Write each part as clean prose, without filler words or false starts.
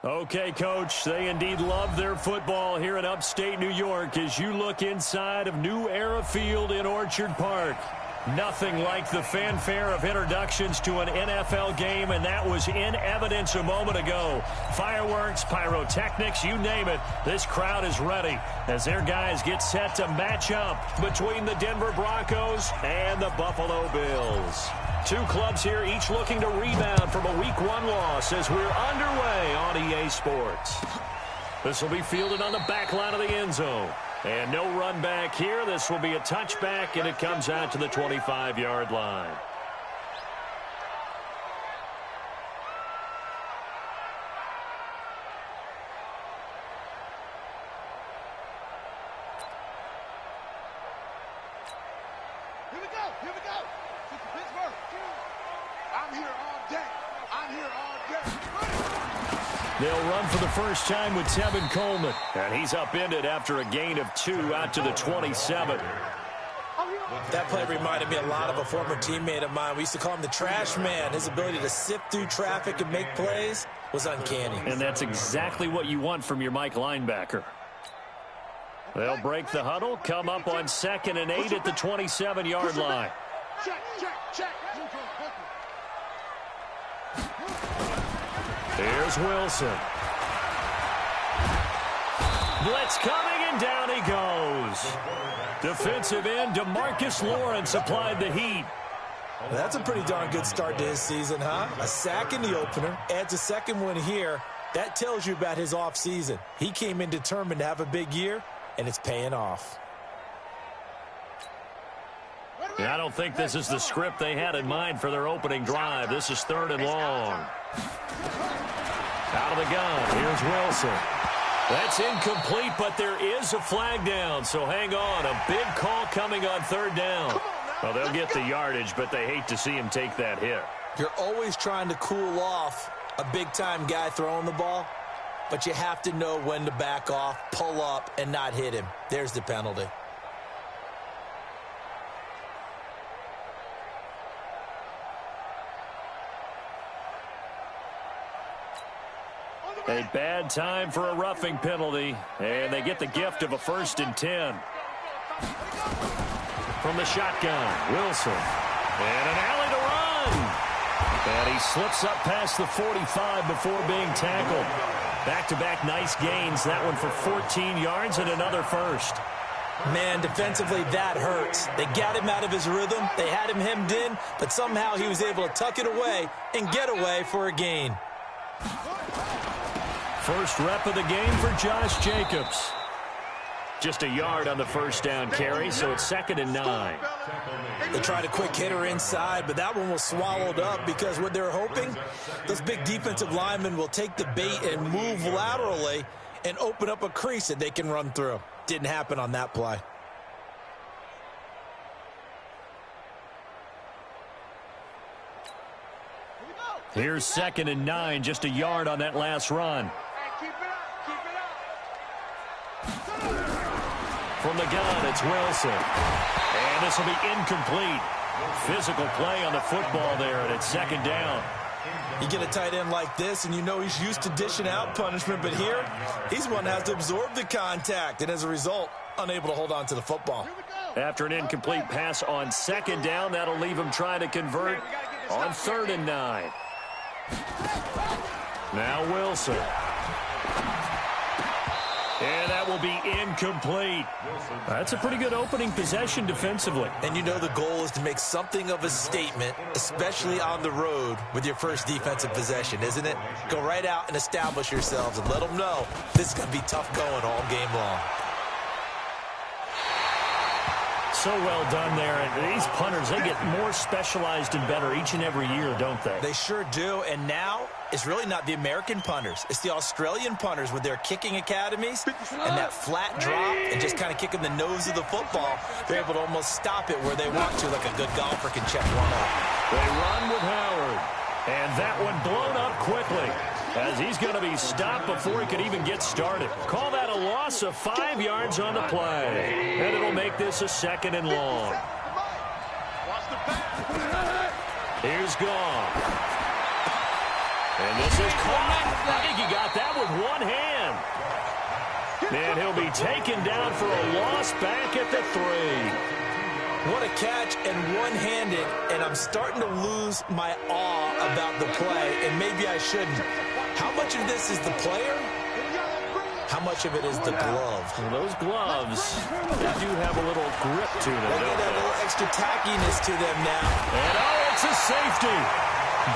Okay, Coach, they indeed love their football here in upstate New York as you look inside of New Era Field in Orchard Park. Nothing like the fanfare of introductions to an NFL game, and that was in evidence a moment ago. Fireworks, pyrotechnics, you name it, this crowd is ready as their guys get set to match up between the Denver Broncos and the Buffalo Bills. Two clubs here, each looking to rebound from a Week 1 loss as we're underway on EA Sports. This will be fielded on the back line of the end zone. And no run back here. This will be a touchback, and it comes out to the 25-yard line. Here we go. Here we go. Pittsburgh. I'm here all day. I'm here all day. They'll run for the first time with Tevin Coleman. And he's upended after a gain of 2 out to the 27. That play reminded me a lot of a former teammate of mine. We used to call him the trash man. His ability to sift through traffic and make plays was uncanny. And that's exactly what you want from your Mike linebacker. They'll break the huddle, come up on 2nd and 8 at the 27-yard line. Check, check, check. Here's Wilson. Blitz coming, and down he goes. Defensive end DeMarcus Lawrence applied the heat. Well, that's a pretty darn good start to his season, huh? A sack in the opener, adds a second one here. That tells you about his offseason. He came in determined to have a big year, and it's paying off. I don't think this is the script they had in mind for their opening drive. This is 3rd and long. Out of the gun, here's Wilson. That's incomplete, but there is a flag down, so hang on. A big call coming on 3rd down. Well, they'll get the yardage, but they hate to see him take that hit. You're always trying to cool off a big-time guy throwing the ball, but you have to know when to back off, pull up, and not hit him. There's the penalty. A bad time for a roughing penalty, and they get the gift of a 1st and 10. From the shotgun, Wilson. And an alley to run. And he slips up past the 45 before being tackled. Back-to-back nice gains, that one for 14 yards and another 1st. Man, defensively, that hurts. They got him out of his rhythm. They had him hemmed in, but somehow he was able to tuck it away and get away for a gain. First rep of the game for Josh Jacobs. Just a yard on the 1st down carry, so it's 2nd and 9. They tried a quick hitter inside, but that one was swallowed up because what they're hoping, those big defensive linemen will take the bait and move laterally and open up a crease that they can run through. Didn't happen on that play. Here's 2nd and 9, just a yard on that last run. From the gun, it's Wilson. And this will be incomplete. Physical play on the football there, and it's 2nd down. You get a tight end like this, and you know he's used to dishing out punishment, but here, he's one that has to absorb the contact, and as a result, unable to hold on to the football. After an incomplete pass on 2nd down, that'll leave him trying to convert on 3rd and 9. Now Wilson. And that will be incomplete. That's a pretty good opening possession defensively. And you know the goal is to make something of a statement, especially on the road with your first defensive possession, isn't it? Go right out and establish yourselves and let them know this is going to be tough going all game long. So well done there. And these punters, they get more specialized and better each and every year, don't they? They sure do. And now it's really not the American punters. It's the Australian punters with their kicking academies and that flat drop and just kind of kicking the nose of the football. They're able to almost stop it where they want to, like a good golfer can check one up. They run with Howard. And that one blown up quickly as he's going to be stopped before he could even get started. Call that a loss of 5 yards on the play. And it'll make this a 2nd and long. Here's Gone. And this is caught. I think he got that with one hand. And he'll be taken down for a loss back at the 3. What a catch and one-handed, and I'm starting to lose my awe about the play, and maybe I shouldn't. How much of this is the player? How much of it is the glove? Well, those gloves, they do have a little grip to them. They got a little extra tackiness to them now. And oh, it's a safety.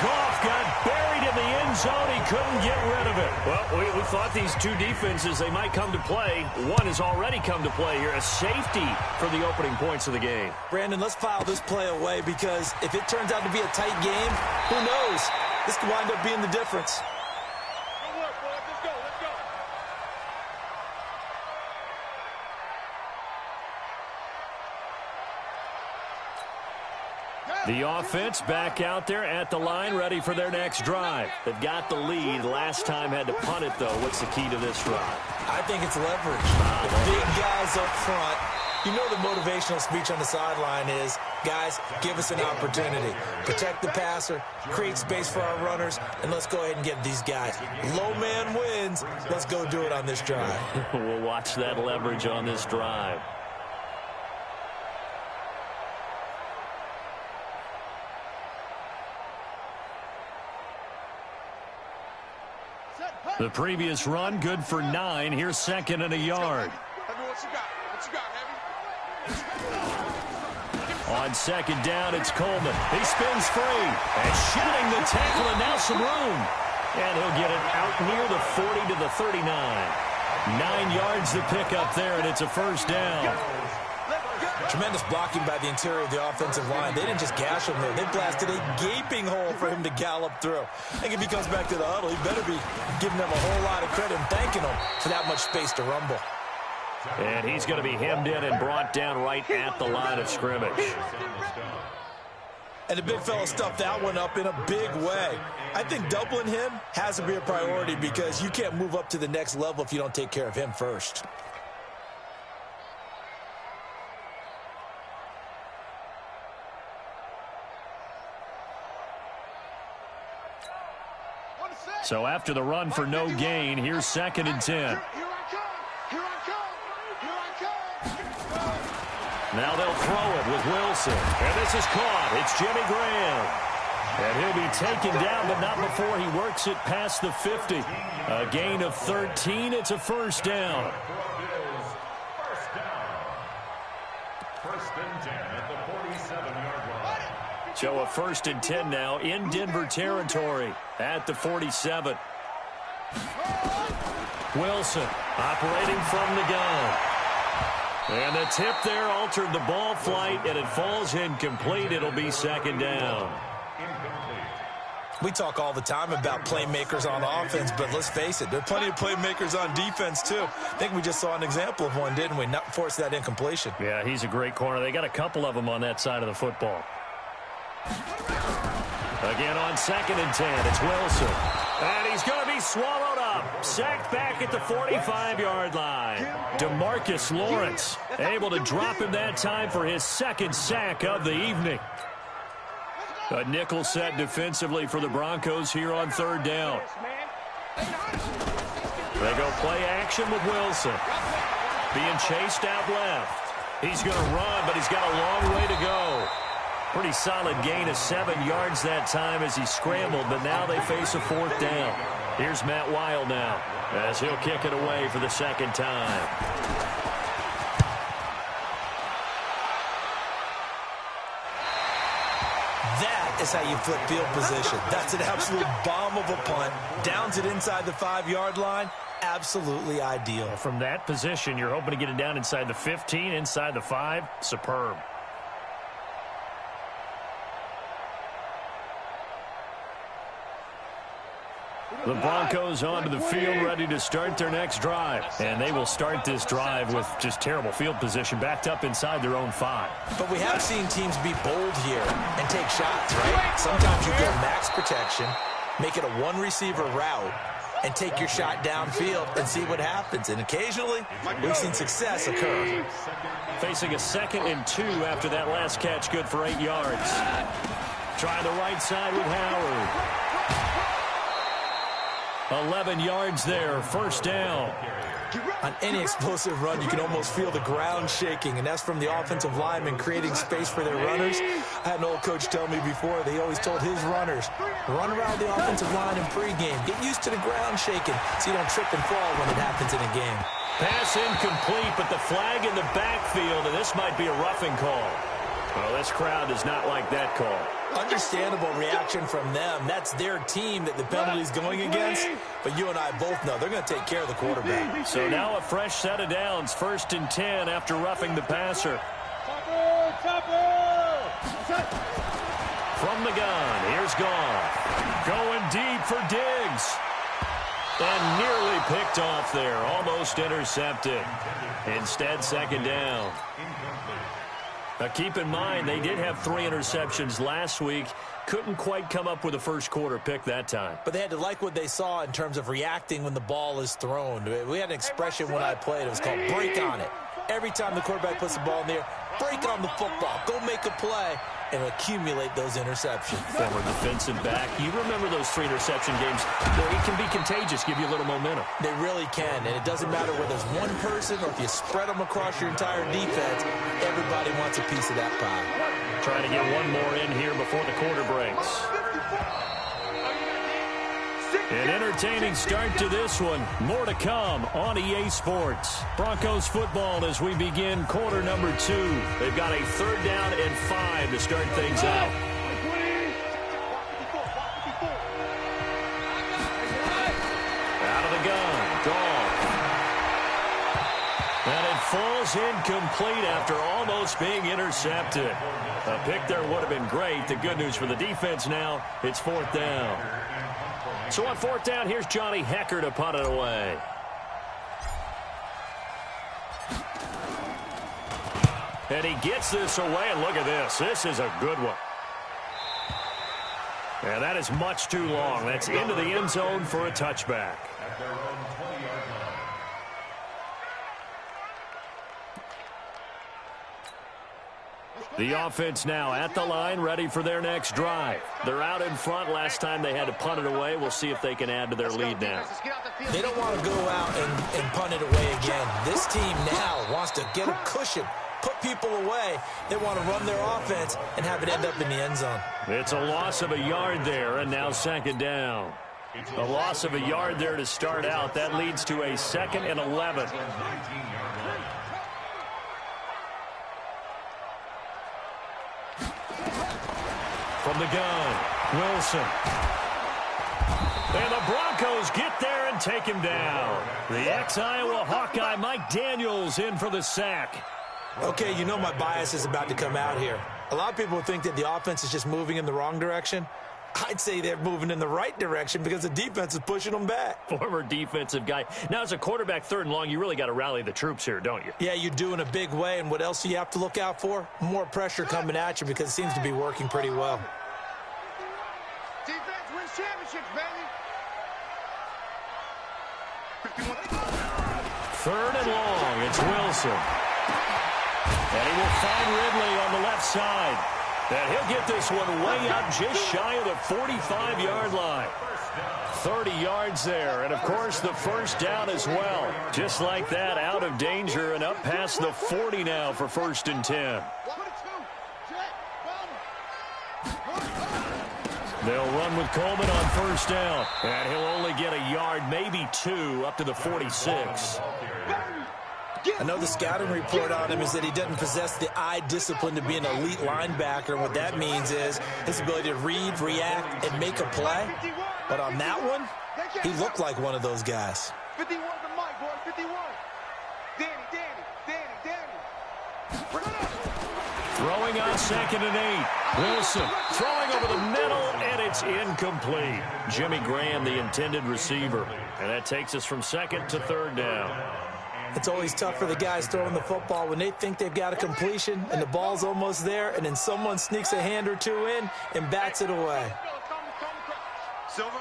Goff got buried in the end zone. He couldn't get rid of it. Well, we thought these two defenses, they might come to play. One has already come to play here. A safety for the opening points of the game. Brandon, let's file this play away because if it turns out to be a tight game, who knows? This could wind up being the difference. The offense back out there at the line, ready for their next drive. They've got the lead. Last time had to punt it, though. What's the key to this drive? I think it's leverage. The big guys up front. You know the motivational speech on the sideline is, guys, give us an opportunity. Protect the passer, create space for our runners, and let's go ahead and get these guys. Low man wins. Let's go do it on this drive. We'll watch that leverage on this drive. The previous run, good for 9. Here's second and a yard. On second down, it's Coleman. He spins free. And shooting the tackle, and now some room. And he'll get it out near the 40 to the 39. 9 yards to pick up there, and it's a first down. Tremendous blocking by the interior of the offensive line. They didn't just gash him there. They blasted a gaping hole for him to gallop through. I think if he comes back to the huddle, he better be giving them a whole lot of credit and thanking them for that much space to rumble. And he's going to be hemmed in and brought down right at the line of scrimmage. And the big fella stuffed that one up in a big way. I think doubling him has to be a priority because you can't move up to the next level if you don't take care of him first. So after the run for no gain, here's second and 10. Now they'll throw it with Wilson. And this is caught. It's Jimmy Graham. And he'll be taken down, but not before he works it past the 50. A gain of 13. It's a first down. First and 10 at the 47-yard line. So a first and 10 now in Denver territory at the 47. Wilson operating from the gun. And the tip there altered the ball flight, and it falls incomplete. It'll be second down. We talk all the time about playmakers on offense, but let's face it, there are plenty of playmakers on defense, too. I think we just saw an example of one, didn't we? Not force that incompletion. Yeah, he's a great corner. They got a couple of them on that side of the football. Again on second and 10, it's Wilson. And he's going to be swallowed up. Sacked back at the 45-yard line. DeMarcus Lawrence able to drop him that time for his second sack of the evening. A nickel set defensively for the Broncos here on third down. They go play action with Wilson. Being chased out left. He's going to run, but he's got a long way to go. Pretty solid gain of 7 yards that time as he scrambled, but now they face a fourth down. Here's Matt Weil now as he'll kick it away for the second time. That is how you flip field position. That's an absolute bomb of a punt. Downs it inside the 5-yard line. Absolutely ideal. From that position, you're hoping to get it down inside the 15, inside the 5. Superb. The Broncos onto the field, ready to start their next drive. And they will start this drive with just terrible field position, backed up inside their own 5. But we have seen teams be bold here and take shots, right? Sometimes you go max protection, make it a one-receiver route, and take your shot downfield and see what happens. And occasionally, we've seen success occur. Facing a 2nd and 2 after that last catch, good for 8 yards. Try the right side with Howard. 11 yards there, first down. On any explosive run, you can almost feel the ground shaking, and that's from the offensive linemen creating space for their runners. I had an old coach tell me before, they always told his runners, run around the offensive line in pregame. Get used to the ground shaking so you don't trip and fall when it happens in a game. Pass incomplete, but the flag in the backfield, and this might be a roughing call. Well, this crowd does not like that call. Understandable reaction from them. That's their team that the penalty's going against. But you and I both know they're going to take care of the quarterback. So now a fresh set of downs, 1st and 10 after roughing the passer. From the gun, here's Goff. Going deep for Diggs. And nearly picked off there, almost intercepted. Instead, 2nd down. Now, keep in mind, they did have 3 interceptions last week. Couldn't quite come up with a first-quarter pick that time. But they had to like what they saw in terms of reacting when the ball is thrown. We had an expression when I played. It was called break on it. Every time the quarterback puts the ball in the air, break on the football. Go make a play and accumulate those interceptions. Former defensive back. You remember those 3 interception games where it can be contagious, give you a little momentum. They really can, and it doesn't matter whether it's one person or if you spread them across your entire defense, everybody wants a piece of that pie. Trying to get one more in here before the quarter breaks. An entertaining start to this one. More to come on EA Sports. Broncos football as we begin quarter number 2. They've got a 3rd down and 5 to start things out. Out of the gun. Goff. And it falls incomplete after almost being intercepted. A pick there would have been great. The good news for the defense now, it's 4th down. So on 4th down, here's Johnny Hecker to punt it away. And he gets this away, and look at this. This is a good one. And that is much too long. That's into the end zone for a touchback. The offense now at the line, ready for their next drive. They're out in front. Last time they had to punt it away. We'll see if they can add to their lead now. They don't want to go out and punt it away again. This team now wants to get a cushion, put people away. They want to run their offense and have it end up in the end zone. It's a loss of a yard there, and now 2nd down. A loss of a yard there to start out. That leads to a 2nd and 11. From the gun, Wilson. And the Broncos get there and take him down. The ex-Iowa Hawkeye Mike Daniels in for the sack. Okay, you know my bias is about to come out here. A lot of people think that the offense is just moving in the wrong direction. I'd say they're moving in the right direction because the defense is pushing them back. Former defensive guy. Now, as a quarterback 3rd and long, you really got to rally the troops here, don't you? Yeah, you do in a big way. And what else do you have to look out for? More pressure coming at you because it seems to be working pretty well. Defense wins championships, baby. 3rd and long. It's Wilson. And he will find Ridley on the left side. And he'll get this one way up just shy of the 45-yard line. 30 yards there. And, of course, the 1st down as well. Just like that, out of danger and up past the 40 now for 1st and 10. They'll run with Coleman on 1st down. And he'll only get a yard, maybe 2, up to the 46. I know the scouting report on him is that he doesn't possess the eye discipline to be an elite linebacker. And what that means is his ability to read, react, and make a play. But on that one, he looked like one of those guys. 51 to Mike, boy, 51. Danny. Throwing on 2nd and 8. Wilson throwing over the middle, and it's incomplete. Jimmy Graham, the intended receiver. And that takes us from 2nd to 3rd down. It's always tough for the guys throwing the football when they think they've got a completion and the ball's almost there, and then someone sneaks a hand or 2 in and bats it away. Silver.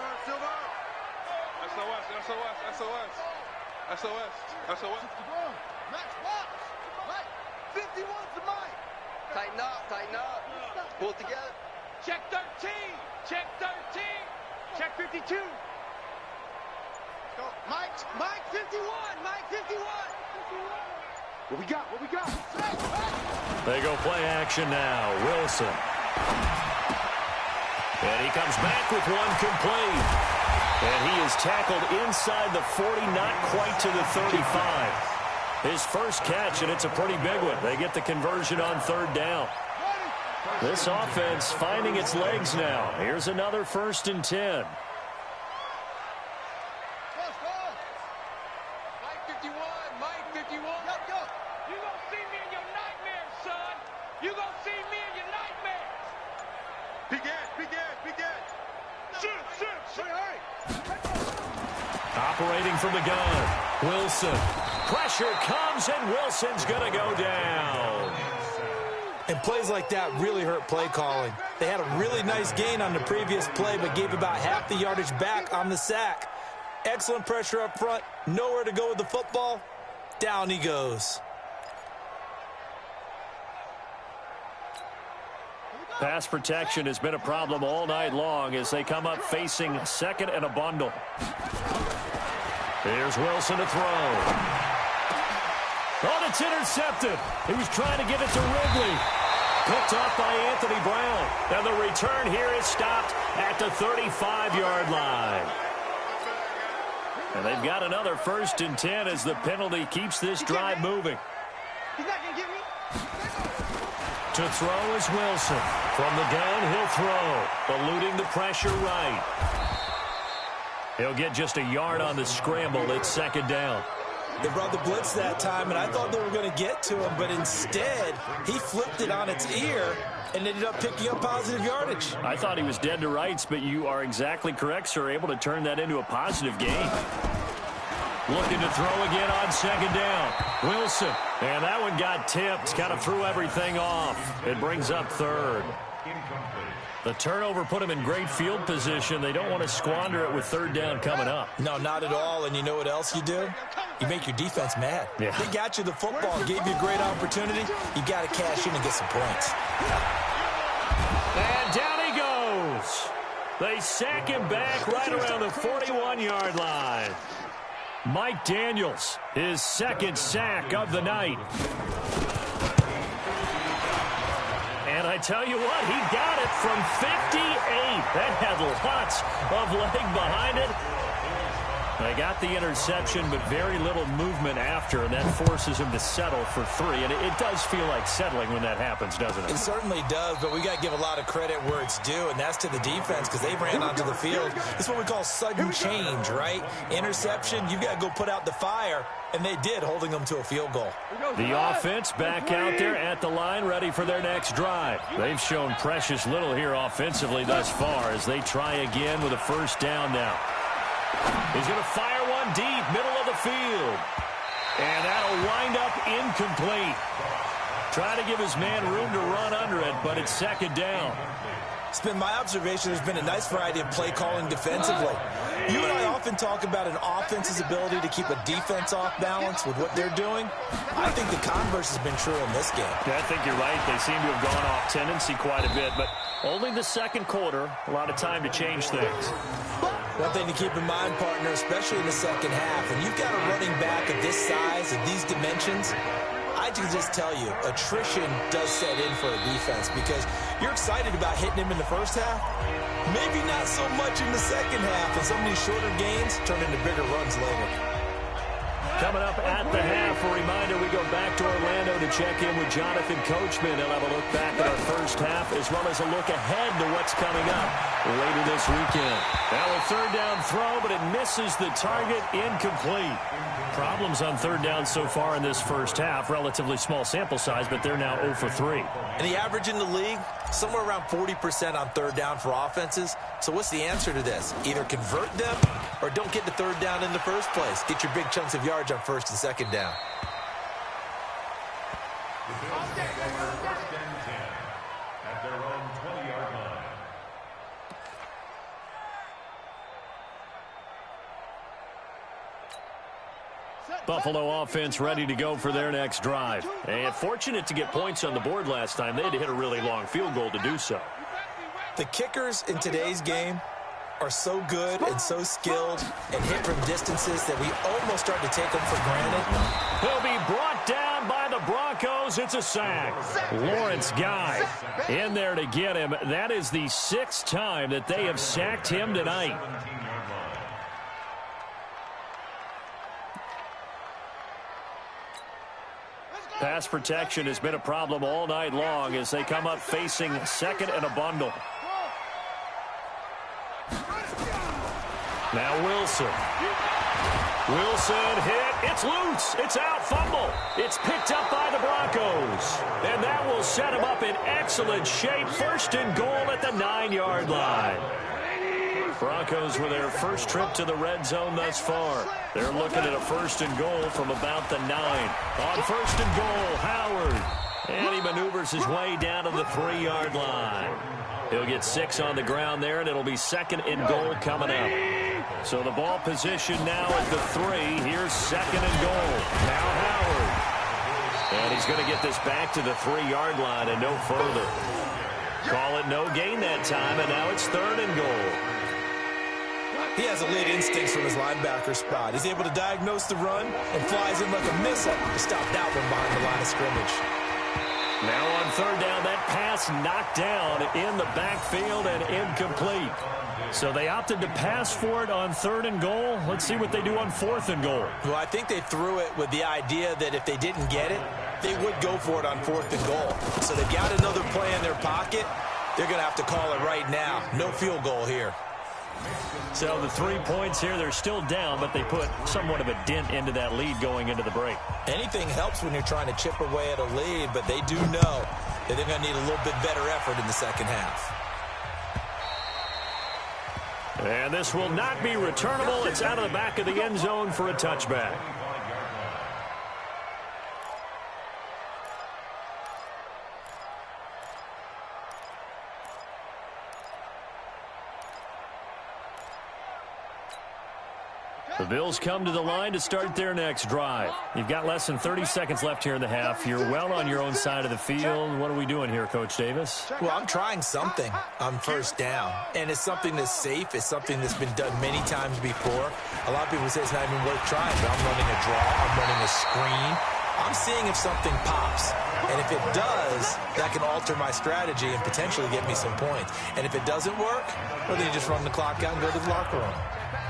SOS. Max box. Mike. 51 to Mike. Tighten up. Pull it together. Check 13. Check 52. Mike 51. Mike 51. What we got? What we got? They go play action now. Wilson. And he comes back with one complete. And he is tackled inside the 40, not quite to the 35. His first catch, and it's a pretty big one. They get the conversion on third down. This offense finding its legs now. Here's another 1st and 10. Mike 51. Mike 51. Go. You gonna see me in your nightmares, son. You gonna see me in your nightmares. Begin. Shoot. Hurry. Operating from the gun. Wilson. Pressure comes, and Wilson's going to go down. And plays like that really hurt play calling. They had a really nice gain on the previous play, but gave about half the yardage back on the sack. Excellent pressure up front. Nowhere to go with the football. Down he goes. Pass protection has been a problem all night long as they come up facing second and a bundle. Here's Wilson to throw. Oh, it's intercepted. He was trying to give it to Ridley. Picked off by Anthony Brown. And the return here is stopped at the 35-yard line. And they've got another 1st and 10 as the penalty keeps this drive moving. He's not gonna get me. To throw is Wilson. From the gun, he'll throw. Eluding the pressure right. He'll get just a yard on the scramble. It's 2nd down. They brought the blitz that time, and I thought they were going to get to him, but instead, he flipped it on its ear and ended up picking up positive yardage. I thought he was dead to rights, but you are exactly correct, sir. Able to turn that into a positive gain. Looking to throw again on 2nd down. Wilson. And that one got tipped. Kind of threw everything off. It brings up 3rd. The turnover put him in great field position. They don't want to squander it with 3rd down coming up. No, not at all. And you know what else you do? You make your defense mad. Yeah. They got you the football, gave you a great opportunity. You got to cash in and get some points. And down he goes. They sack him back right around the 41-yard line. Mike Daniels, his 2nd sack of the night. And I tell you what, he got it from 58. That had lots of leg behind it. They got the interception, but very little movement after, and that forces him to settle for 3. And it does feel like settling when that happens, doesn't it? It certainly does, but we got to give a lot of credit where it's due, and that's to the defense because they ran onto the field. This is what we call sudden change, right? Interception, you've got to go put out the fire, and they did, holding them to a field goal. The offense back out there at the line, ready for their next drive. They've shown precious little here offensively thus far as they try again with a 1st down now. He's going to fire one deep, middle of the field. And that'll wind up incomplete. Try to give his man room to run under it, but it's 2nd down. It's been my observation there's been a nice variety of play calling defensively. You and I often talk about an offense's ability to keep a defense off balance with what they're doing. I think the converse has been true in this game. Yeah, I think you're right. They seem to have gone off tendency quite a bit, but only the 2nd quarter, a lot of time to change things. One thing to keep in mind, partner, especially in the 2nd half, when you've got a running back of this size, of these dimensions, I can just tell you, attrition does set in for a defense because you're excited about hitting him in the 1st half. Maybe not so much in the 2nd half, and some of these shorter gains turn into bigger runs later. Coming up at the half, a reminder, we go back to Orlando to check in with Jonathan Coachman. He'll have a look back at our 1st half as well as a look ahead to what's coming up later this weekend. Now a 3rd down throw, but it misses the target, incomplete. Problems on 3rd down so far in this 1st half. Relatively small sample size, but they're now 0 for 3. And the average in the league, somewhere around 40% on 3rd down for offenses. So what's the answer to this? Either convert them or don't get the 3rd down in the first place. Get your big chunks of yards on 1st and 2nd down. At their own 20-yard line. Buffalo offense ready to go for their next drive. And fortunate to get points on the board last time. They had to hit a really long field goal to do so. The kickers in today's game are so good and so skilled and hit from distances that we almost start to take them for granted. He'll be brought down by the Broncos. It's a sack. Lawrence Guy in there to get him. That is the 6th time that they have sacked him tonight. Pass protection has been a problem all night long as they come up facing second and a bundle. Now Wilson. Wilson hit. It's loose. It's out. Fumble. It's picked up by the Broncos. And that will set him up in excellent shape. 1st and goal at the 9-yard line. Broncos with their first trip to the red zone thus far. They're looking at a 1st and goal from about the 9. On 1st and goal, Howard. And he maneuvers his way down to the 3-yard line. He'll get 6 on the ground there, and it'll be 2nd and goal coming up. So the ball position now at the 3. Here's 2nd and goal. Now Howard. And he's going to get this back to the 3-yard line and no further. Call it no gain that time, and now it's 3rd and goal. He has elite instincts from his linebacker spot. He's able to diagnose the run and flies in like a missile to stop that one behind the line of scrimmage. Now on 3rd down, that pass knocked down in the backfield and incomplete. So they opted to pass for it on 3rd and goal. Let's see what they do on 4th and goal. Well, I think they threw it with the idea that if they didn't get it, they would go for it on 4th and goal. So they've got another play in their pocket. They're going to have to call it right now. No field goal here. So the 3 points here, they're still down, but they put somewhat of a dent into that lead going into the break. Anything helps when you're trying to chip away at a lead, but they do know that they're going to need a little bit better effort in the 2nd half. And this will not be returnable. It's out of the back of the end zone for a touchback. The Bills come to the line to start their next drive. You've got less than 30 seconds left here in the half. You're well on your own side of the field. What are we doing here, Coach Davis? Well, I'm trying something on 1st down, and it's something that's safe. It's something that's been done many times before. A lot of people say it's not even worth trying, but I'm running a draw. I'm running a screen. I'm seeing if something pops. And if it does, that can alter my strategy and potentially get me some points. And if it doesn't work, well, then you just run the clock out and go to the locker room.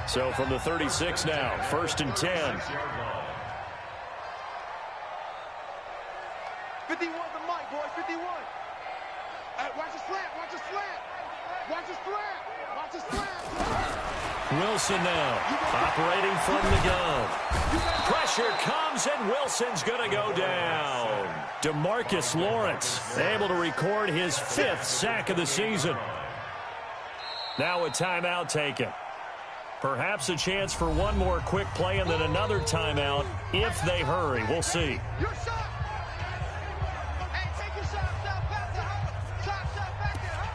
So from the 36 now, 1st and 10. 51 the mic, boys, 51. Watch the slant, watch the slant. Watch the slant, watch the slant. Wilson now, operating from the gun. Pressure comes, and Wilson's going to go down. DeMarcus Lawrence able to record his 5th sack of the season. Now a timeout taken. Perhaps a chance for one more quick play and then another timeout if they hurry. We'll see. Your shot. Hey, take your shot. Stop back to her. Shot back to her.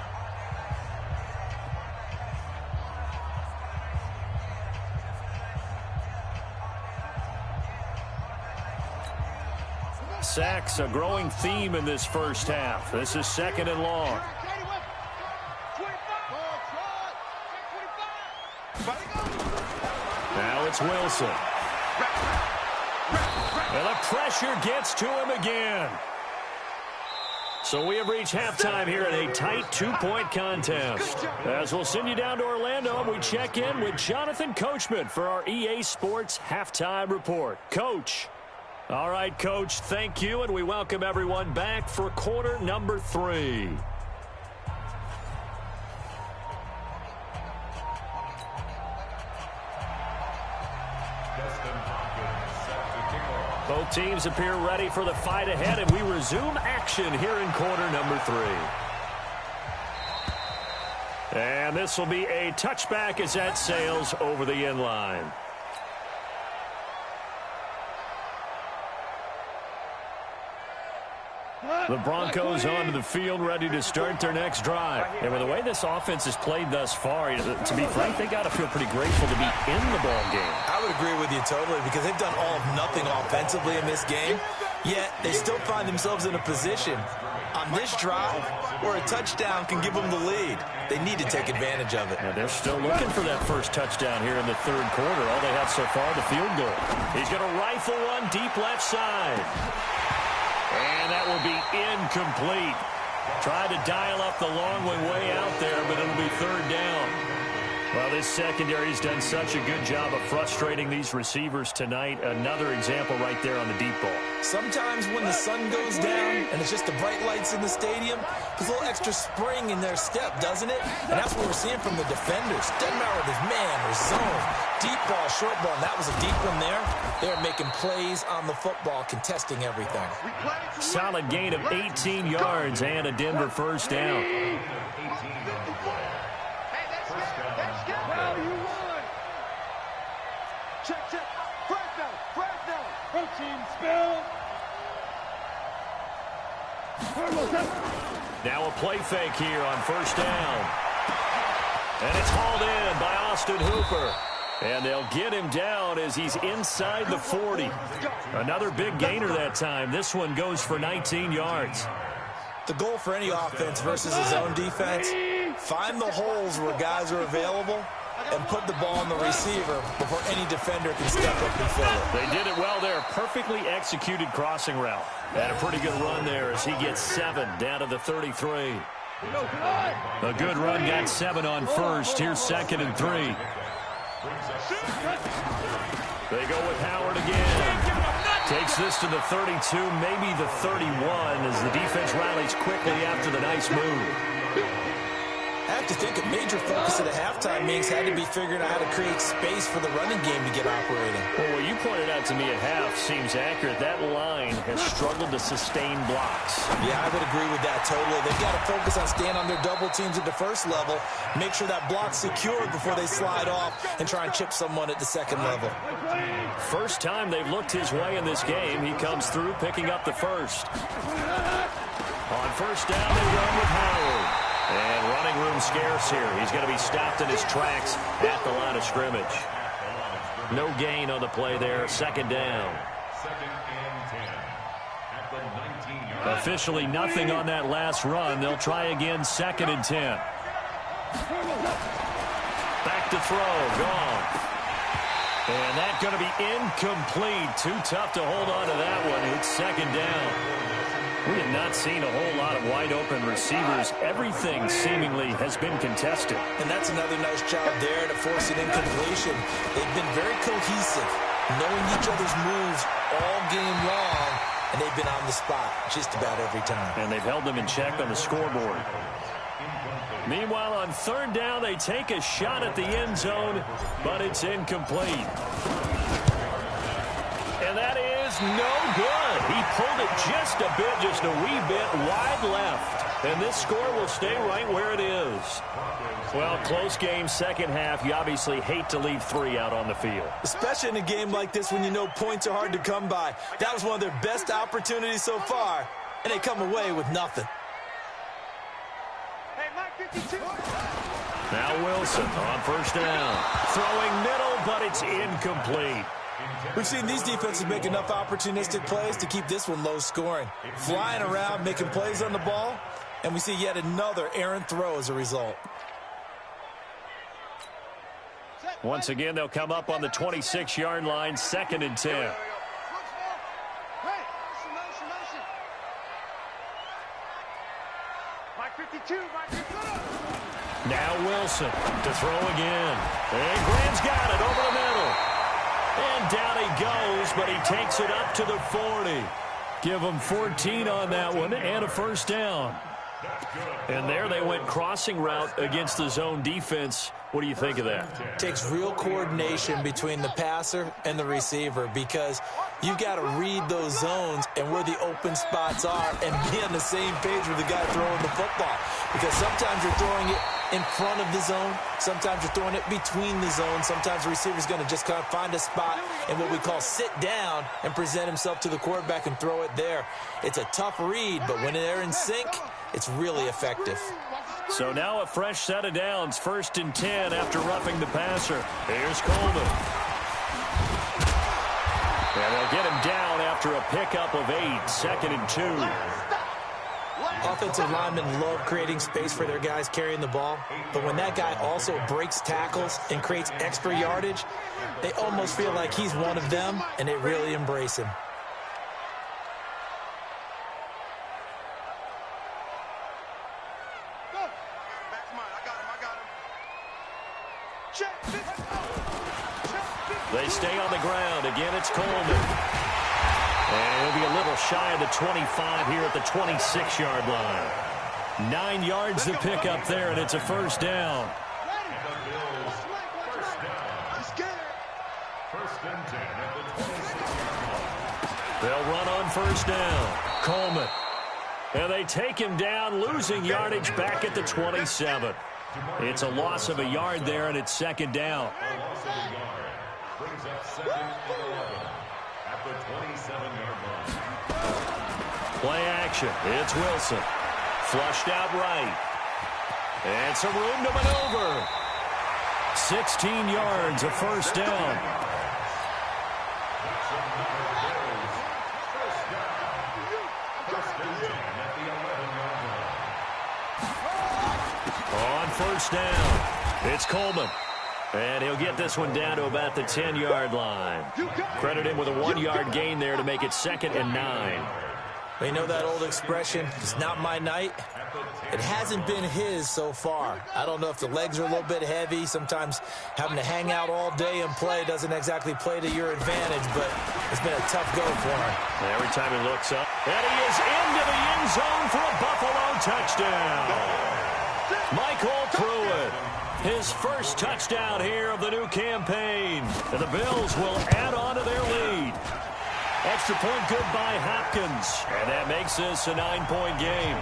Sacks, a growing theme in this first half. This is 2nd and long. Now it's Wilson. And the pressure gets to him again. So we have reached halftime here in a tight 2-point contest. As we'll send you down to Orlando, we check in with Jonathan Coachman for our EA Sports Halftime Report. Coach. All right, Coach, thank you, and we welcome everyone back for quarter number 3. Both teams appear ready for the fight ahead, and we resume action here in quarter number 3. And this will be a touchback as that sails over the end line. The Broncos onto the field ready to start their next drive. And with the way this offense has played thus far, to be frank, they got to feel pretty grateful to be in the ball game. I would agree with you totally because they've done all of nothing offensively in this game, yet they still find themselves in a position On this drive, where a touchdown can give them the lead, they need to take advantage of it. Yeah, they're still looking for that first touchdown here in the third quarter. All they have so far, the field goal. He's going to rifle one deep left side. And that will be incomplete. Tried to dial up the long way out there, but it'll be third down. Well, this secondary's done such a good job of frustrating these receivers tonight. Another example right there on the deep ball. Sometimes when the sun goes down and it's just the bright lights in the stadium, there's a little extra spring in their step, doesn't it? And that's what we're seeing from the defenders. Doesn't matter whether it's man or zone. Deep ball, short ball, and that was a deep one there. They're making plays on the football, contesting everything. Solid gain of 18 yards and a Denver first down. Well, you won. Check. Fresno. Protein spill. Now a play fake here on first down. And it's hauled in by Austin Hooper. And they'll get him down as he's inside the 40. Another big gainer that time. This one goes for 19 yards. The goal for any offense versus his own defense, find the holes where guys are available and put the ball on the receiver before any defender can step up and fill it. They did it well there. Perfectly executed crossing route. Had a pretty good run there as he gets 7 down to the 33. A good run, got 7 on first. Here's 2nd and 3. They go with Howard again. Takes this to the 32, maybe the 31, as the defense rallies quickly after the nice move. I have to think a major focus at a halftime means had to be figuring out how to create space for the running game to get operating. Well, what you pointed out to me at half seems accurate. That line has struggled to sustain blocks. Yeah, I would agree with that totally. They've got to focus on staying on their double teams at the first level, make sure that block's secured before they slide off and try and chip someone at the second level. First time they've looked his way in this game. He comes through picking up the first. On first down, they run with Howard. And running room scarce here. He's going to be stopped in his tracks at the line of scrimmage. No gain on the play there. 2nd down. 2nd and 10 at the 19-yard. Officially nothing on that last run. They'll try again. 2nd and 10. Back to throw. Gone. And that's going to be incomplete. Too tough to hold on to that one. It's 2nd down. We have not seen a whole lot of wide-open receivers. Everything seemingly has been contested. And that's another nice job there to force an incompletion. They've been very cohesive, knowing each other's moves all game long, and they've been on the spot just about every time. And they've held them in check on the scoreboard. Meanwhile, on 3rd down, they take a shot at the end zone, but it's incomplete. And that is no good. He pulled it just a wee bit wide left. And this score will stay right where it is. Well, close game, second half. You obviously hate to leave 3 out on the field. Especially in a game like this when you know points are hard to come by. That was one of their best opportunities so far, and they come away with nothing. Hey, Mike 52. Now Wilson on first down. Throwing middle, but it's incomplete. We've seen these defenses make enough opportunistic plays to keep this one low scoring. Flying around, making plays on the ball, and we see yet another errant throw as a result. Once again, they'll come up on the 26-yard line, 2nd and 10. Hey, Mike 52, Mike 52. Now Wilson to throw again. And Graham's got it over the middle. And down he goes, but he takes it up to the 40. Give him 14 on that one and a first down. And there they went crossing route against the zone defense. What do you think of that? Takes real coordination between the passer and the receiver because you've got to read those zones and where the open spots are and be on the same page with the guy throwing the football. Because sometimes you're throwing it in front of the zone. Sometimes you're throwing it between the zones. Sometimes the receiver's going to just kind of find a spot and what we call sit down and present himself to the quarterback and throw it there. It's a tough read, but when they're in sync, it's really effective. So now a fresh set of downs, 1st and 10 after roughing the passer. Here's Coleman. And they'll get him down after a pickup of 8, 2nd and 2. Offensive linemen love creating space for their guys carrying the ball, but when that guy also breaks tackles and creates extra yardage, they almost feel like he's one of them, and they really embrace him. They stay on the ground. Again, it's Coleman. And he'll be a little shy of the 25 here at the 26-yard line. 9 yards to pick up there, and it's a first down. They'll run on first down. Coleman. And they take him down, losing yardage back at the 27. It's a loss of a yard there, and it's second down. Brings up second and 11 at the 27-yard line. Play action. It's Wilson. Flushed out right. And some room to maneuver. 16 yards, a first down. On first down, it's Coleman. And he'll get this one down to about the 10-yard line. Credit him with a 1-yard gain there to make it 2nd and 9. You know that old expression, it's not my night? It hasn't been his so far. I don't know if the legs are a little bit heavy. Sometimes having to hang out all day and play doesn't exactly play to your advantage, but it's been a tough go for him. Every time he looks up, and he is into the end zone for a Buffalo touchdown. Michael Pruitt. His first touchdown here of the new campaign. And the Bills will add on to their lead. Extra point good by Hopkins. And that makes this a 9-point game.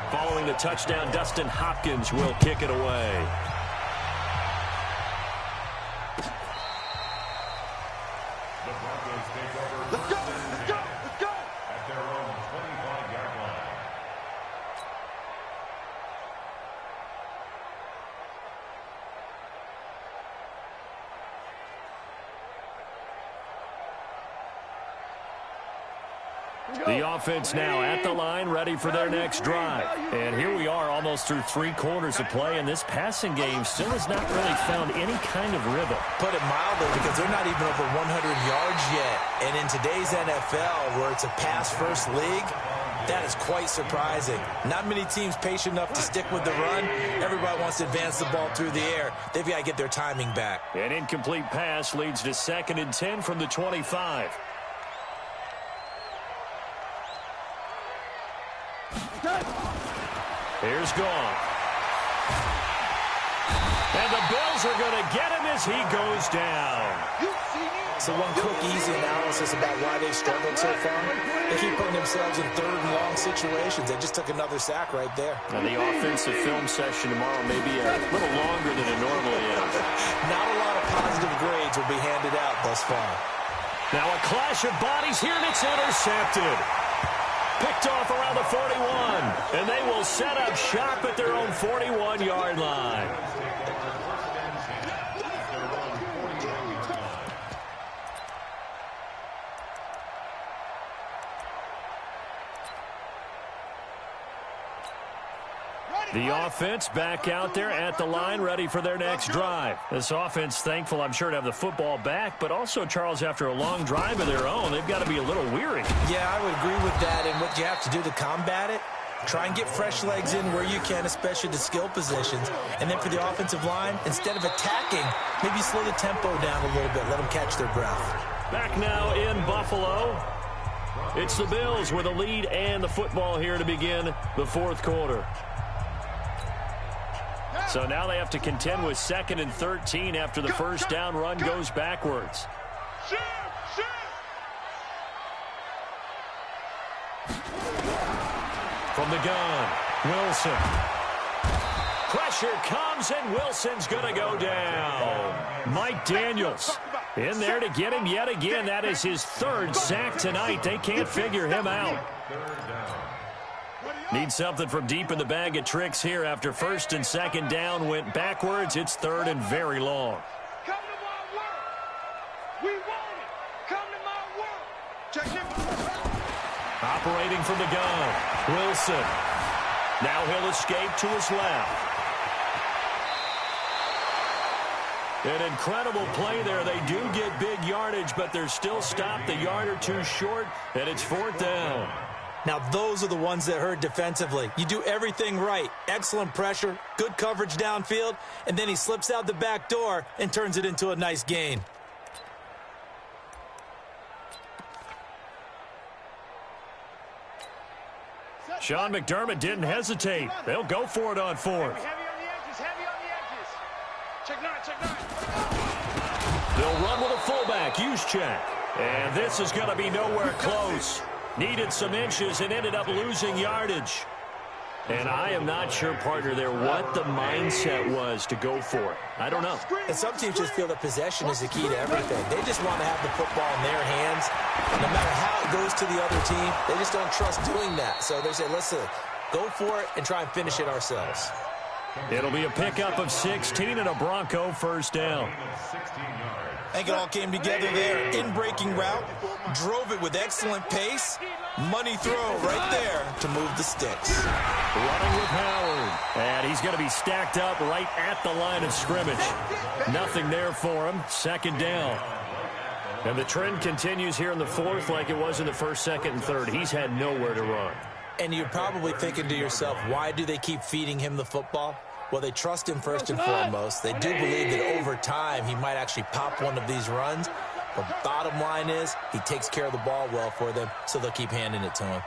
Following the touchdown, Dustin Hopkins will kick it away. The Broncos take over. Let's go! Let's go! Let's go! At their own 25-yard line. The offense now at the line, ready for their next drive. And here we are almost through 3 quarters of play, and this passing game still has not really found any kind of rhythm. Put it mildly, because they're not even over 100 yards yet. And in today's NFL, where it's a pass-first league, that is quite surprising. Not many teams patient enough to stick with the run. Everybody wants to advance the ball through the air. They've got to get their timing back. An incomplete pass leads to 2nd and 10 from the 25. Here's Goff. And the Bills are going to get him as he goes down. So one quick, easy analysis about why they've struggled so far. They keep putting themselves in 3rd and long situations. They just took another sack right there. And the offensive film session tomorrow may be a little longer than it normally is. Not a lot of positive grades will be handed out thus far. Now a clash of bodies here, and it's intercepted. Picked off around the 41, and they will set up shop at their own 41-yard line. The offense back out there at the line, ready for their next drive. This offense thankful, I'm sure, to have the football back, but also, Charles, after a long drive of their own, they've got to be a little weary. Yeah, I would agree with that, and what you have to do to combat it, try and get fresh legs in where you can, especially the skill positions. And then for the offensive line, instead of attacking, maybe slow the tempo down a little bit, let them catch their breath. Back now in Buffalo. It's the Bills with a lead and the football here to begin the 4th quarter. So now they have to contend with 2nd and 13 after the first down run goes backwards. From the gun, Wilson. Pressure comes, and Wilson's going to go down. Mike Daniels in there to get him yet again. That is his 3rd sack tonight. They can't figure him out. Need something from deep in the bag of tricks here after 1st and 2nd down went backwards. It's 3rd and very long. Come to my work. We want it. Come to my Operating from the gun, Wilson. Now he'll escape to his left. An incredible play there. They do get big yardage, but they're still stopped a yard or two short, and it's 4th down. Now, those are the ones that hurt defensively. You do everything right. Excellent pressure, good coverage downfield, and then he slips out the back door and turns it into a nice gain. Sean McDermott didn't hesitate. They'll go for it on 4th. Heavy on the edges, heavy on the edges. Check 9, check 9. They'll run with a fullback, use check. And this is going to be nowhere close. Needed some inches and ended up losing yardage. And I am not sure, partner, there what the mindset was to go for it. I don't know. And some teams just feel that possession is the key to everything. They just want to have the football in their hands. No matter how it goes to the other team, they just don't trust doing that. So they say, listen, go for it and try and finish it ourselves. It'll be a pickup of 16 and a Bronco first down. I think it all came together there. In-breaking route, drove it with excellent pace. Money throw right there to move the sticks. Running with Howard. And he's going to be stacked up right at the line of scrimmage. Nothing there for him. 2nd down. And the trend continues here in the 4th like it was in the 1st, 2nd, and 3rd. He's had nowhere to run. And you're probably thinking to yourself, why do they keep feeding him the football? Well, they trust him first and foremost. They do believe that over time he might actually pop one of these runs. But bottom line is he takes care of the ball well for them, so they'll keep handing it to him.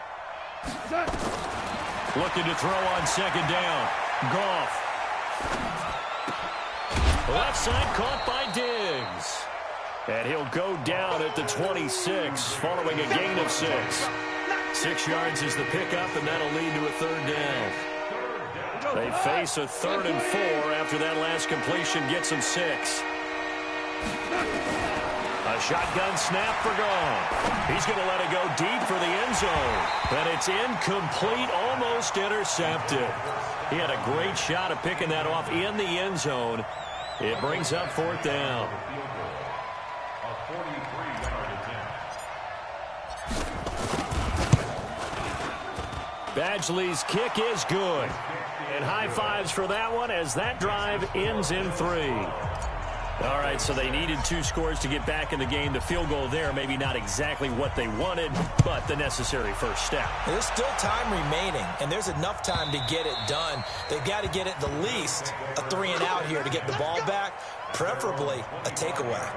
Looking to throw on 2nd down. Goff. Left side caught by Diggs. And he'll go down at the 26 following a gain of 6. 6 yards is the pickup, and that'll lead to a 3rd down. They face a 3rd and 4 after that last completion gets them 6. A shotgun snap for Goff. He's going to let it go deep for the end zone. And it's incomplete, almost intercepted. He had a great shot at picking that off in the end zone. It brings up 4th down. Badgley's kick is good. And high fives for that one as that drive ends in 3. All right, so they needed 2 scores to get back in the game. The field goal there, maybe not exactly what they wanted, but the necessary first step. There's still time remaining, and there's enough time to get it done. They've got to get at the least a 3 and out here to get the ball back, preferably a takeaway.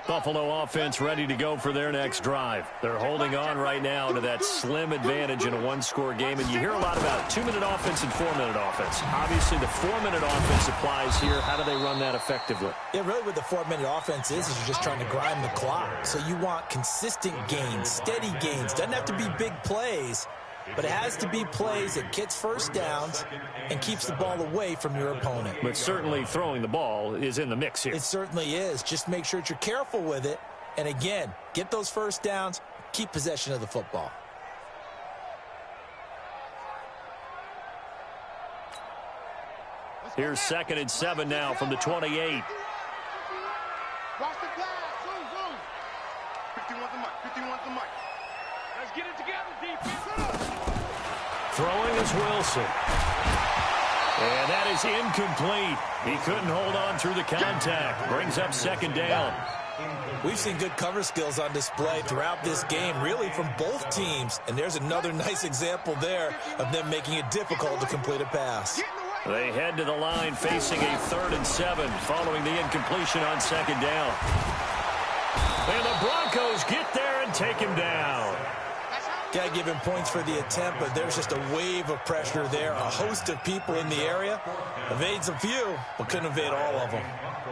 Buffalo offense ready to go for their next drive. They're holding on right now to that slim advantage in a 1-score game. And you hear a lot about 2-minute offense and 4-minute offense. Obviously, the 4-minute offense applies here. How do they run that effectively? Yeah, really what the 4-minute offense is you're just trying to grind the clock. So you want consistent gains, steady gains. Doesn't have to be big plays, but it has to be plays that gets first downs and keeps the ball away from your opponent. But certainly throwing the ball is in the mix here. It certainly is. Just make sure that you're careful with it. And again, get those first downs, keep possession of the football. Here's 2nd and 7 now from the 28. Watch the glass. Zoom, zoom. 51's the mic. 51's the mic. Let's get it together, defense. Throwing is Wilson. And that is incomplete. He couldn't hold on through the contact. Brings up 2nd down. We've seen good cover skills on display throughout this game, really from both teams. And there's another nice example there of them making it difficult to complete a pass. They head to the line facing a 3rd and 7 following the incompletion on 2nd down. And the Broncos get there and take him down. Got to give him points for the attempt, but there's just a wave of pressure there. A host of people in the area. Evades a few, but couldn't evade all of them.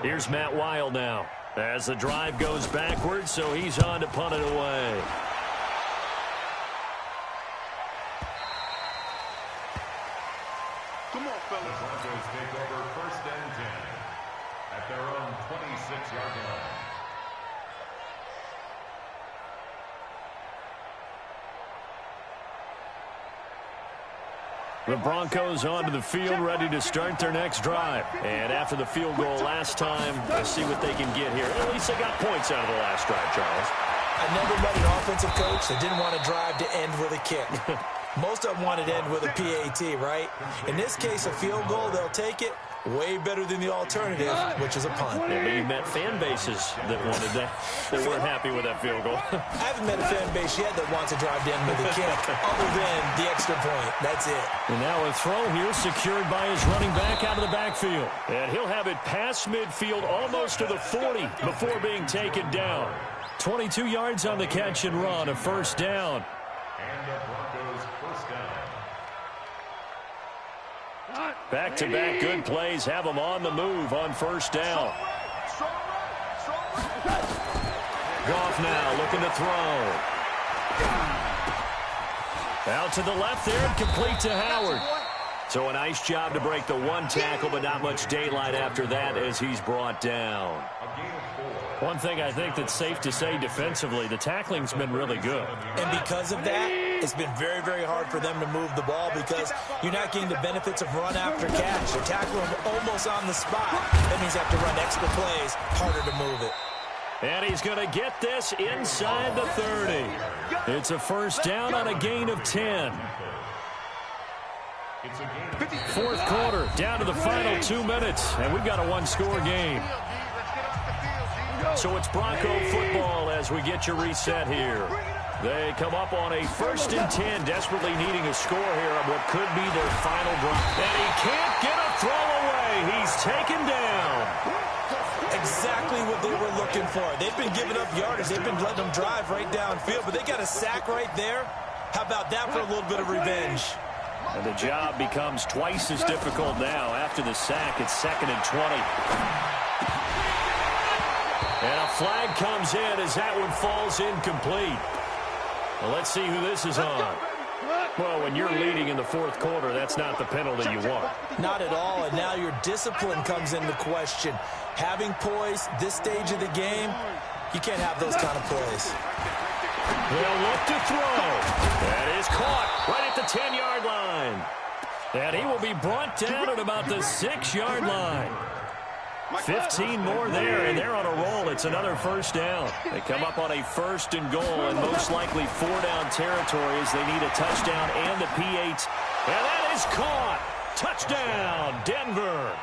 Here's Matt Wild now as the drive goes backwards, so he's on to punt it away. Come on, fellas. The Broncos take over 1st and 10 at their own 26-yard line. The Broncos onto the field, ready to start their next drive. And after the field goal last time, let's see what they can get here. At least they got points out of the last drive, Charles. I never met an offensive coach that didn't want to drive to end with a kick. Most of them wanted to end with a PAT, right? In this case, a field goal, they'll take it. Way better than the alternative, which is a punt. Yeah, but you met fan bases that wanted that. They weren't happy with that field goal. I haven't met a fan base yet that wants to drive to end with a kick, other than the extra point. That's it. And now a throw here secured by his running back out of the backfield. And he'll have it past midfield almost to the 40 before being taken down. 22 yards on the catch and run, a first down. And the Broncos first down. Back-to-back good plays have them on the move on first down. Goff now looking to throw. Out to the left there and complete to Howard. So a nice job to break the one tackle, but not much daylight after that as he's brought down. One thing I think that's safe to say defensively, the tackling's been really good. And because of that, it's been very, very hard for them to move the ball because you're not getting the benefits of run after catch. You're tackling them almost on the spot. That means you have to run extra plays, harder to move it. And he's going to get this inside the 30. It's a first down on a gain of 10. Fourth quarter, down to the final 2 minutes, and we've got a one-score game. So it's Bronco football as we get your reset here. They come up on a 1st and 10, desperately needing a score here on what could be their final drive. And he can't get a throw away. He's taken down. Exactly what they were looking for. They've been giving up yardage. They've been letting them drive right downfield, but they got a sack right there. How about that for a little bit of revenge? And the job becomes twice as difficult now. After the sack, it's 2nd and 20. And a flag comes in as that one falls incomplete. Well, let's see who this is on. Well, when you're leading in the fourth quarter, that's not the penalty you want. Not at all, and now your discipline comes into question. Having poise this stage of the game, you can't have those kind of plays. They'll look to throw. That is caught right at the 10-yard line. And he will be brought down at about the 6-yard line. 15 more there, and they're on a roll. It's another first down. They come up on a 1st and goal, and most likely 4-down territory as they need a touchdown and the P8. And that is caught. Touchdown, Denver.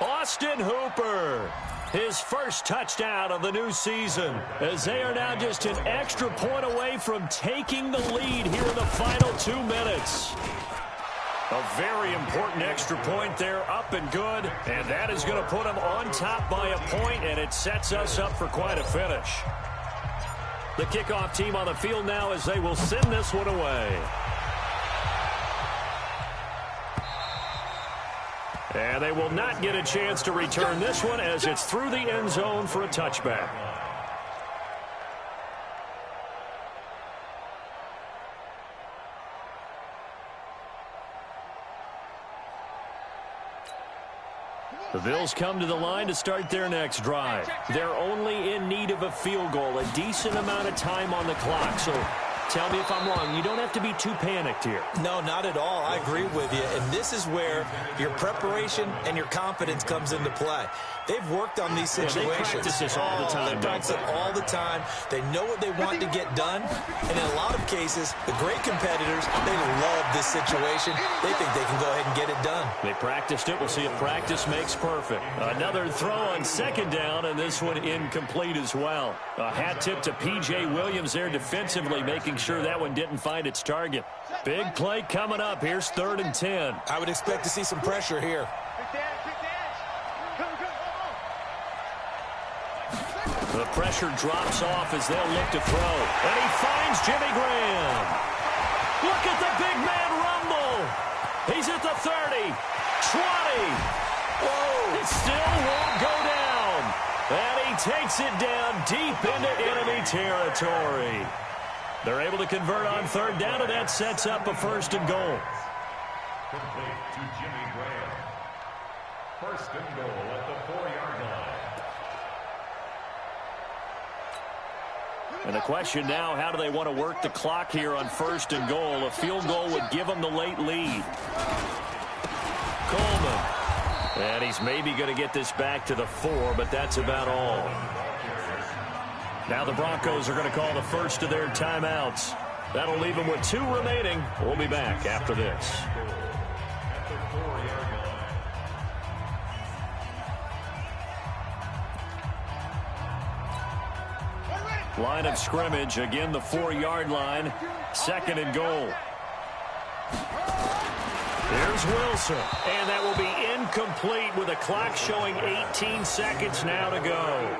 Austin Hooper, his first touchdown of the new season, as they are now just an extra point away from taking the lead here in the final 2 minutes. A very important extra point there, up and good, and that is going to put them on top by a point, and it sets us up for quite a finish. The kickoff team on the field now as they will send this one away. And they will not get a chance to return this one as it's through the end zone for a touchback. The Bills come to the line to start their next drive. They're only in need of a field goal, a decent amount of time on the clock. So tell me if I'm wrong. You don't have to be too panicked here. No, not at all. I agree with you. And this is where your preparation and your confidence comes into play. They've worked on these situations. They practice this all the time. They practice it all the time. They know what they want to get done. And in a lot of cases, the great competitors, they love this situation. They think they can go ahead and get it done. They practiced it. We'll see if practice makes perfect. Another throw on 2nd down, and this one incomplete as well. A hat tip to P.J. Williams there defensively, making sure that one didn't find its target. Big play coming up. Here's 3rd and 10. I would expect to see some pressure here. The pressure drops off as they'll look to throw. And he finds Jimmy Graham. Look at the big man rumble. He's at the 30, 20. Whoa. It still won't go down. And he takes it down deep into enemy territory. They're able to convert on 3rd down, and that sets up a 1st and goal. Complete to Jimmy Graham. 1st and goal at the 4-yard line. And the question now, how do they want to work the clock here on 1st and goal? A field goal would give them the late lead. Coleman. And he's maybe going to get this back to the 4, but that's about all. Now the Broncos are going to call the first of their timeouts. That'll leave them with 2 remaining. We'll be back after this. Line of scrimmage, again the 4-yard line. 2nd and goal. Here's Wilson, and that will be incomplete with a clock showing 18 seconds now to go.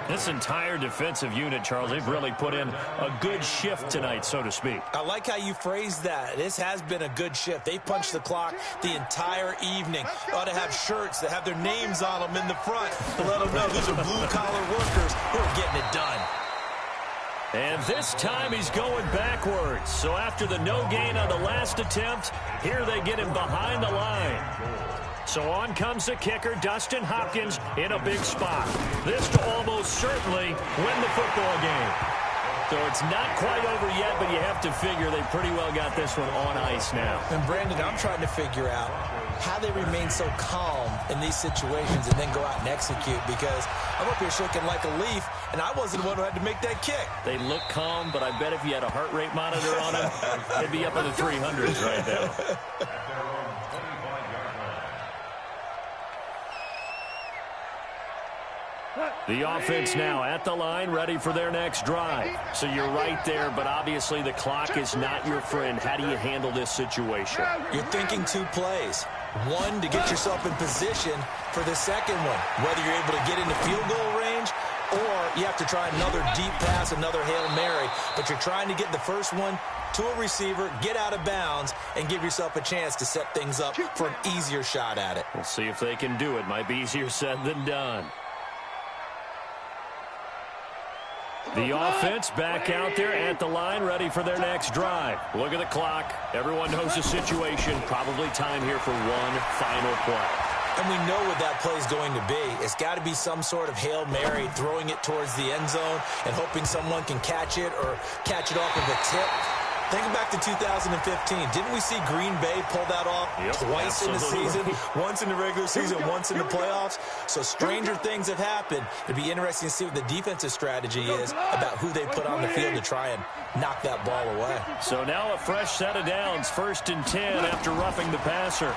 This entire defensive unit, Charles, they've really put in a good shift tonight, so to speak. I like how you phrased that. This has been a good shift. They punched the clock the entire evening. They ought to have shirts that have their names on them in the front to let them know these are blue-collar workers who are getting it done. And this time he's going backwards. So after the no gain on the last attempt, here they get him behind the line. So on comes the kicker, Dustin Hopkins, in a big spot. This to almost certainly win the football game. So it's not quite over yet, but you have to figure they pretty well got this one on ice now. And Brandon, I'm trying to figure out how they remain so calm in these situations and then go out and execute, because I'm up here shaking like a leaf, and I wasn't the one who had to make that kick. They look calm, but I bet if you had a heart rate monitor on them, they'd be up in the 300s right now. The offense now at the line, ready for their next drive. So you're right there, but obviously the clock is not your friend. How do you handle this situation? You're thinking 2 plays. One, to get yourself in position for the second one, whether you're able to get into field goal range or you have to try another deep pass, another Hail Mary. But you're trying to get the first one to a receiver, get out of bounds, and give yourself a chance to set things up for an easier shot at it. We'll see if they can do it. Might be easier said than done. The offense back out there at the line, ready for their next drive. Look at the clock. Everyone knows the situation. Probably time here for one final play. And we know what that play is going to be. It's got to be some sort of Hail Mary, throwing it towards the end zone and hoping someone can catch it or catch it off of a tip. Think back to 2015. Didn't we see Green Bay pull that off twice in the season? Once in the regular season, once in the playoffs. So stranger things have happened. It'd be interesting to see what the defensive strategy is about who they put on the field to try and knock that ball away. So now a fresh set of downs, 1st and 10 after roughing the passer.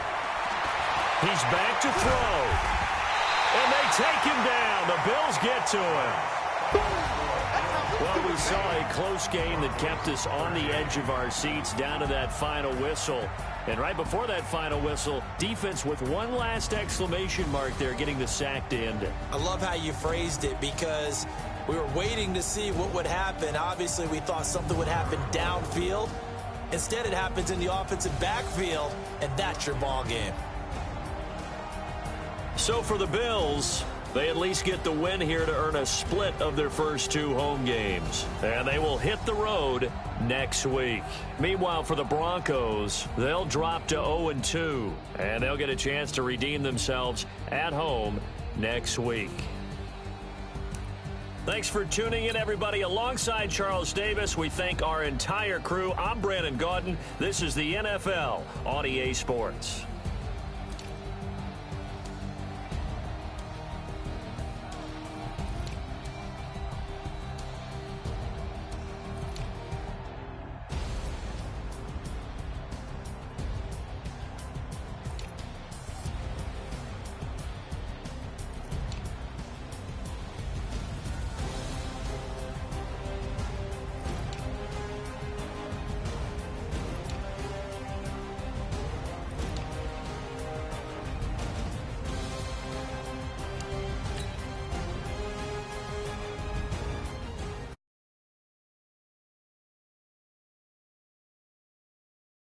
He's back to throw. And they take him down. The Bills get to him. Well, we saw a close game that kept us on the edge of our seats down to that final whistle. And right before that final whistle, defense with one last exclamation mark there, getting the sack to end it. I love how you phrased it, because we were waiting to see what would happen. Obviously, we thought something would happen downfield. Instead, it happens in the offensive backfield, and that's your ball game. So for the Bills, they at least get the win here to earn a split of their first 2 home games. And they will hit the road next week. Meanwhile, for the Broncos, they'll drop to 0-2. And they'll get a chance to redeem themselves at home next week. Thanks for tuning in, everybody. Alongside Charles Davis, we thank our entire crew. I'm Brandon Gaudin. This is the NFL on EA Sports.